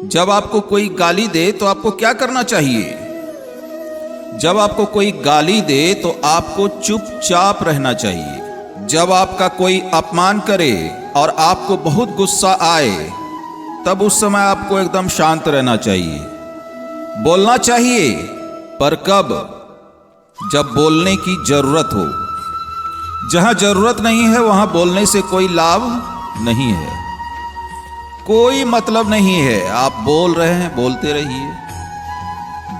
जब आपको कोई गाली दे तो आपको क्या करना चाहिए? जब आपको कोई गाली दे तो आपको चुपचाप रहना चाहिए। जब आपका कोई अपमान करे और आपको बहुत गुस्सा आए, तब उस समय आपको एकदम शांत रहना चाहिए। बोलना चाहिए, पर कब? जब बोलने की जरूरत हो। जहां जरूरत नहीं है वहां बोलने से कोई लाभ नहीं है, कोई मतलब नहीं है। आप बोल रहे हैं, बोलते रहिए।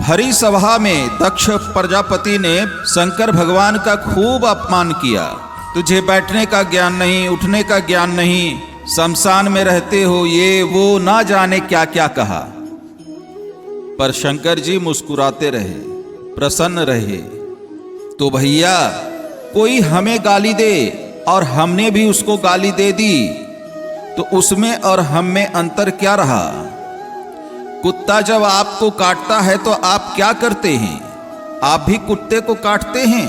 भरी सभा में दक्ष प्रजापति ने शंकर भगवान का खूब अपमान किया। तुझे बैठने का ज्ञान नहीं, उठने का ज्ञान नहीं, शमशान में रहते हो, ये वो ना जाने क्या क्या कहा। पर शंकर जी मुस्कुराते रहे, प्रसन्न रहे। तो भैया, कोई हमें गाली दे और हमने भी उसको गाली दे दी, तो उसमें और हम में अंतर क्या रहा? कुत्ता जब आपको काटता है तो आप क्या करते हैं? आप भी कुत्ते को काटते हैं।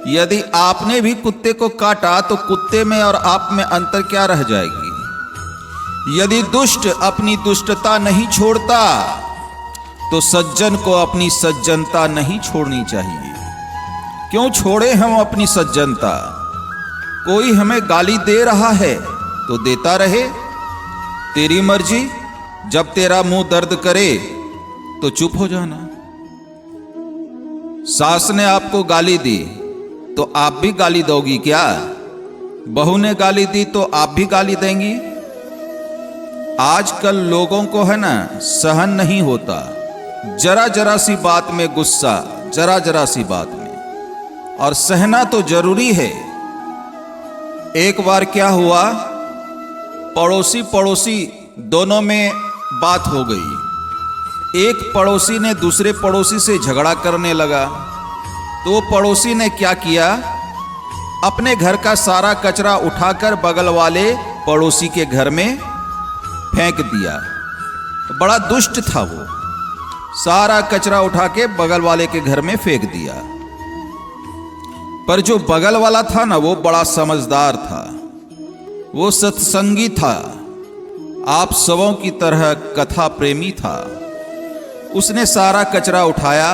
यदि आपने भी कुत्ते को काटा तो कुत्ते में और आप में अंतर क्या रह जाएगी? यदि दुष्ट अपनी दुष्टता नहीं छोड़ता तो सज्जन को अपनी सज्जनता नहीं छोड़नी चाहिए। क्यों छोड़े हम अपनी सज्जनता? कोई हमें गाली दे रहा है तो देता रहे, तेरी मर्जी। जब तेरा मुंह दर्द करे तो चुप हो जाना। सास ने आपको गाली दी तो आप भी गाली दोगी क्या? बहू ने गाली दी तो आप भी गाली देंगी? आजकल लोगों को है ना, सहन नहीं होता। जरा जरा सी बात में गुस्सा, जरा जरा सी बात में। और सहना तो जरूरी है। एक बार क्या हुआ, पड़ोसी पड़ोसी दोनों में बात हो गई। एक पड़ोसी ने दूसरे पड़ोसी से झगड़ा करने लगा, तो वो पड़ोसी ने क्या किया, अपने घर का सारा कचरा उठाकर बगल वाले पड़ोसी के घर में फेंक दिया। तो बड़ा दुष्ट था वो, सारा कचरा उठा के बगल वाले के घर में फेंक दिया। पर जो बगल वाला था ना, वो बड़ा समझदार था, वो सत्संगी था, आप सबों की तरह कथा प्रेमी था। उसने सारा कचरा उठाया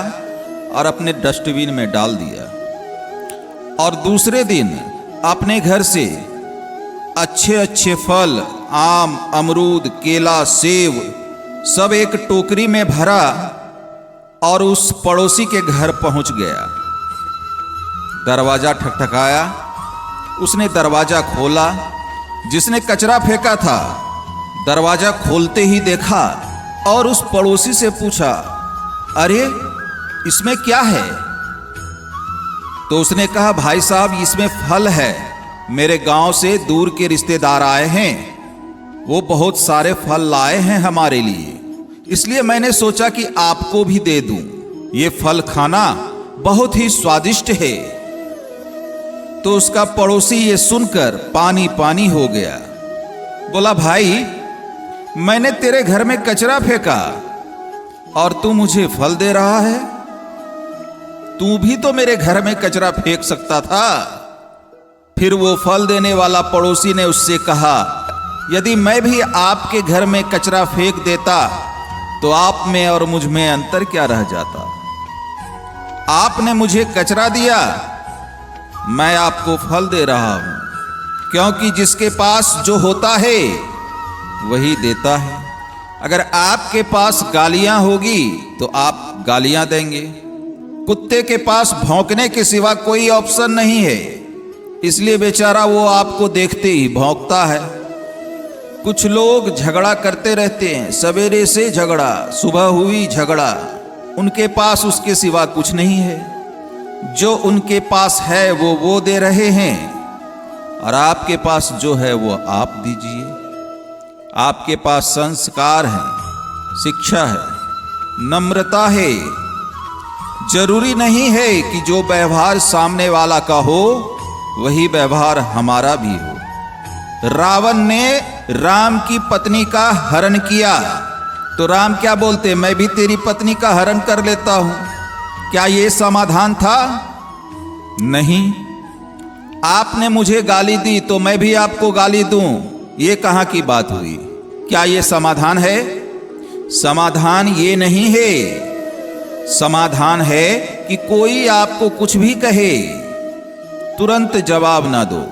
और अपने डस्टबिन में डाल दिया। और दूसरे दिन अपने घर से अच्छे अच्छे फल, आम, अमरूद, केला, सेब सब एक टोकरी में भरा और उस पड़ोसी के घर पहुंच गया। दरवाजा ठकठकाया, उसने दरवाजा खोला। जिसने कचरा फेंका था, दरवाजा खोलते ही देखा और उस पड़ोसी से पूछा, अरे इसमें क्या है? तो उसने कहा, भाई साहब इसमें फल है, मेरे गांव से दूर के रिश्तेदार आए हैं, वो बहुत सारे फल लाए हैं हमारे लिए, इसलिए मैंने सोचा कि आपको भी दे दूं। ये फल खाना बहुत ही स्वादिष्ट है। तो उसका पड़ोसी ये सुनकर पानी पानी हो गया। बोला, भाई मैंने तेरे घर में कचरा फेंका और तू मुझे फल दे रहा है? तू भी तो मेरे घर में कचरा फेंक सकता था। फिर वो फल देने वाला पड़ोसी ने उससे कहा, यदि मैं भी आपके घर में कचरा फेंक देता तो आप में और मुझ में अंतर क्या रह जाता? आपने मुझे कचरा दिया, मैं आपको फल दे रहा हूं, क्योंकि जिसके पास जो होता है वही देता है। अगर आपके पास गालियां होगी तो आप गालियां देंगे। कुत्ते के पास भौंकने के सिवा कोई ऑप्शन नहीं है, इसलिए बेचारा वो आपको देखते ही भौंकता है। कुछ लोग झगड़ा करते रहते हैं, सवेरे से झगड़ा, सुबह हुई झगड़ा, उनके पास उसके सिवा कुछ नहीं है। जो उनके पास है वो दे रहे हैं, और आपके पास जो है वो आप दीजिए। आपके पास संस्कार है, शिक्षा है, नम्रता है। जरूरी नहीं है कि जो व्यवहार सामने वाला का हो वही व्यवहार हमारा भी हो। रावण ने राम की पत्नी का हरण किया तो राम क्या बोलते, मैं भी तेरी पत्नी का हरण कर लेता हूं। क्या ये समाधान था? नहीं। आपने मुझे गाली दी तो मैं भी आपको गाली दूं, ये कहां की बात हुई? क्या ये समाधान है? समाधान ये नहीं है। समाधान है कि कोई आपको कुछ भी कहे, तुरंत जवाब ना दो।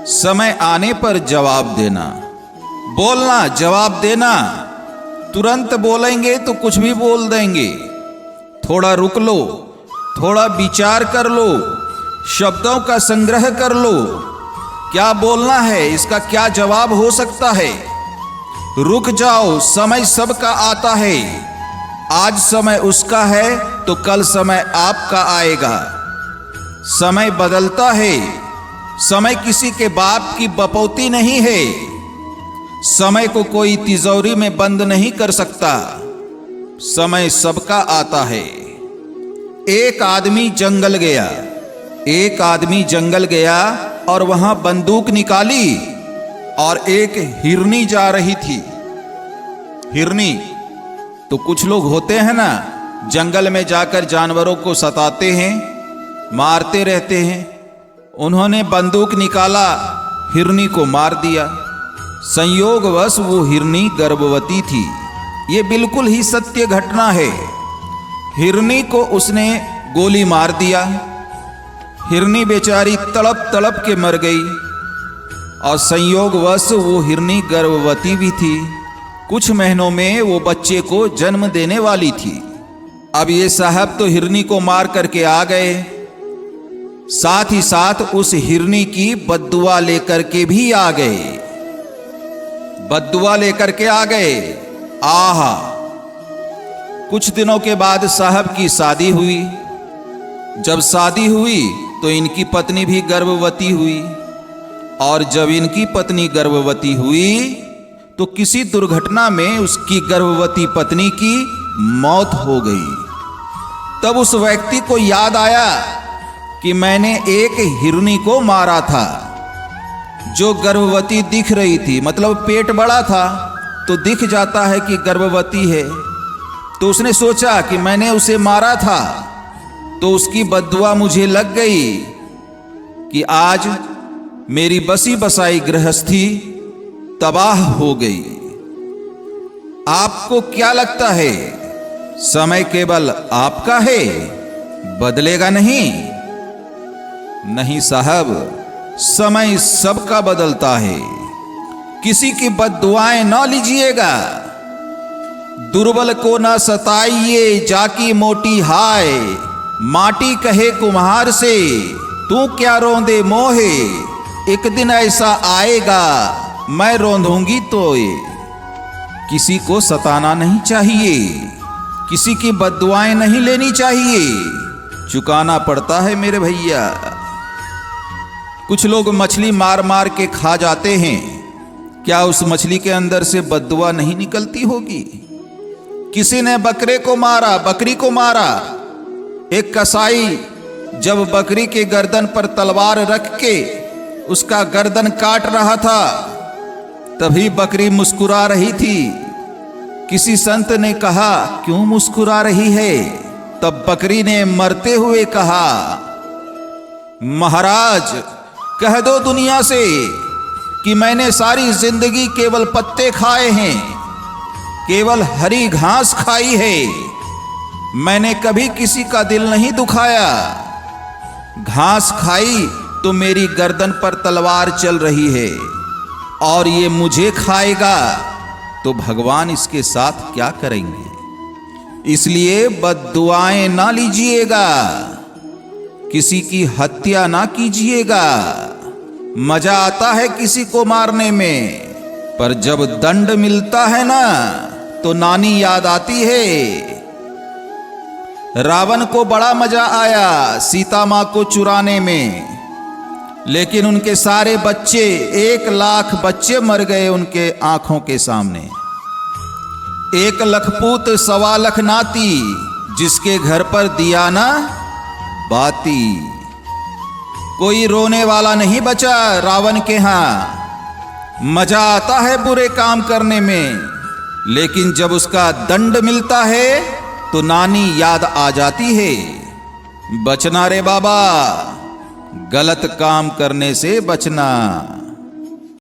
समय आने पर जवाब देना, बोलना, जवाब देना। तुरंत बोलेंगे तो कुछ भी बोल देंगे। थोड़ा रुक लो, थोड़ा विचार कर लो, शब्दों का संग्रह कर लो। क्या बोलना है, इसका क्या जवाब हो सकता है। रुक जाओ, समय सबका आता है। आज समय उसका है तो कल समय आपका आएगा। समय बदलता है। समय किसी के बाप की बपौती नहीं है। समय को कोई तिजोरी में बंद नहीं कर सकता। समय सबका आता है। एक आदमी जंगल गया। एक आदमी जंगल गया और वहां बंदूक निकाली और एक हिरनी जा रही थी। हिरनी तो कुछ लोग होते हैं ना, जंगल में जाकर जानवरों को सताते हैं, मारते रहते हैं। उन्होंने बंदूक निकाला, हिरनी को मार दिया। संयोगवश वो हिरनी गर्भवती थी। ये बिल्कुल ही सत्य घटना है। हिरनी को उसने गोली मार दिया। हिरनी बेचारी तड़प तड़प के मर गई और संयोगवश वो हिरनी गर्भवती भी थी। कुछ महीनों में वो बच्चे को जन्म देने वाली थी। अब ये साहब तो हिरनी को मार करके आ गए, साथ ही साथ उस हिरनी की बद्दुआ लेकर के भी आ गए। बद्दुआ लेकर के आ गए। आहा, कुछ दिनों के बाद साहब की शादी हुई। जब शादी हुई तो इनकी पत्नी भी गर्भवती हुई और जब इनकी पत्नी गर्भवती हुई तो किसी दुर्घटना में उसकी गर्भवती पत्नी की मौत हो गई। तब उस व्यक्ति को याद आया कि मैंने एक हिरनी को मारा था जो गर्भवती दिख रही थी, मतलब पेट बड़ा था तो दिख जाता है कि गर्भवती है। तो उसने सोचा कि मैंने उसे मारा था तो उसकी बद्दुआ मुझे लग गई कि आज मेरी बसी बसाई गृहस्थी तबाह हो गई। आपको क्या लगता है, समय केवल आपका है, बदलेगा नहीं? नहीं साहब, समय सबका बदलता है। किसी की बद्दुआएं न लीजिएगा। दुर्बल को न सताइए, जाकी मोटी हाय। माटी कहे कुम्हार से, तू क्या रोंदे मोहे। एक दिन ऐसा आएगा मैं रोंदूंगी तोए। किसी को सताना नहीं चाहिए, किसी की बद्दुआएं नहीं लेनी चाहिए। चुकाना पड़ता है मेरे भैया। कुछ लोग मछली मार मार के खा जाते हैं, क्या उस मछली के अंदर से बद्दुआ नहीं निकलती होगी? किसी ने बकरे को मारा, बकरी को मारा। एक कसाई जब बकरी के गर्दन पर तलवार रख के उसका गर्दन काट रहा था, तभी बकरी मुस्कुरा रही थी। किसी संत ने कहा, क्यों मुस्कुरा रही है? तब बकरी ने मरते हुए कहा, महाराज कह दो दुनिया से कि मैंने सारी जिंदगी केवल पत्ते खाए हैं, केवल हरी घास खाई है। मैंने कभी किसी का दिल नहीं दुखाया। घास खाई तो मेरी गर्दन पर तलवार चल रही है और ये मुझे खाएगा तो भगवान इसके साथ क्या करेंगे? इसलिए बद्दुआएं ना लीजिएगा, किसी की हत्या ना कीजिएगा। मजा आता है किसी को मारने में, पर जब दंड मिलता है ना तो नानी याद आती है। रावण को बड़ा मजा आया सीता मां को चुराने में, लेकिन उनके सारे बच्चे, 1,00,000 बच्चे मर गए उनके आंखों के सामने। 1,00,000 पूत 1,25,00,000 नाती, जिसके घर पर दिया ना बाती। कोई रोने वाला नहीं बचा रावण के यहां। मजा आता है बुरे काम करने में, लेकिन जब उसका दंड मिलता है तो नानी याद आ जाती है। बचना रे बाबा, गलत काम करने से बचना।